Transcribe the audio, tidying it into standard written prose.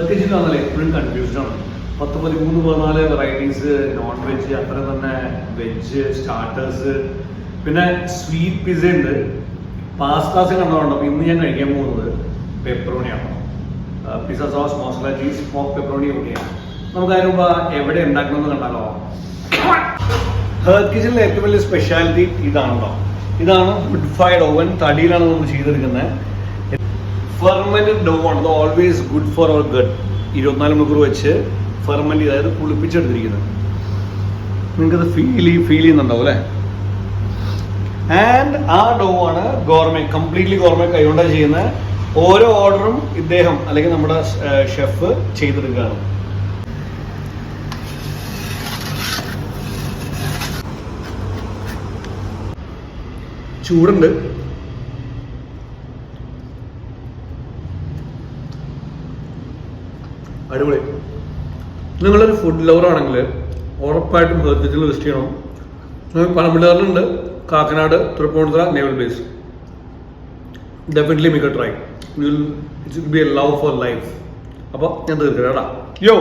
കിച്ചണിലാണല്ലേ എപ്പോഴും കൺഫ്യൂസ്ഡ് ആണ്. 10-13-14 varieties, non veg, അത്ര തന്നെ വെജ് സ്റ്റാർട്ടേഴ്സ്, പിന്നെ സ്വീറ്റ് പിസ്സ ഉണ്ട്, പാസ്താസ് കണ്ടതുകൊണ്ട്. അപ്പോൾ ഇന്ന് ഞാൻ കഴിക്കാൻ പോകുന്നത് പെപ്പറോണിയാണ്. Pizza sauce, mozzarella cheese, smoke pepperoni ഒക്കെയാണ്. നമുക്ക് അതിന് മുമ്പ് എവിടെ ഉണ്ടാക്കണമെന്ന് കണ്ടാലോ. ഹെർത്ത് കിച്ചണിലെ ഏറ്റവും വലിയ സ്പെഷ്യാലിറ്റി ഇതാണല്ലോ. ഇതാണ് വുഡ് ഫയർഡ് ഓവൻ, തടിയിലാണ് നമ്മൾ ചെയ്തെടുക്കുന്നത്. ഫെർമെന്റഡ് ഡോ ആണ്. അത് always good for our gut. 24 മണിക്കൂർ വെച്ച് ഫെർമെന്റ് ചെയ്ത്, അതായത് പുളിപ്പിച്ചെടുത്തിരിക്കുന്നത്. നിങ്ങൾക്കത് ഫീൽ ചെയ്യുന്നുണ്ടാവും അല്ലേ. ആൻഡ് ആ ഡോ ആണ് ഗോർമേ, കംപ്ലീറ്റ്ലി ഗോർമേ, കൈകൊണ്ടാണ് ചെയ്യുന്നത്. ഓരോ ഓർഡറും ഇദ്ദേഹം അല്ലെങ്കിൽ നമ്മുടെ ഷെഫ് ചെയ്തെടുക്കുകയാണ്. ചൂടുണ്ട്. അടിപൊളി. നിങ്ങളൊരു ഫുഡ് ലവർ ആണെങ്കിൽ ഉറപ്പായിട്ടും ഹെർത്ത് കിച്ചണിൽ വിസിറ്റ് ചെയ്യണം. പനമ്പള്ളികളിലുണ്ട്, Kakkanad, Tripunithura, naval base. Definitely make a try. It will be a love for life. അപ്പോൾ ഞാൻ തീർക്കട്ടെ. യോ.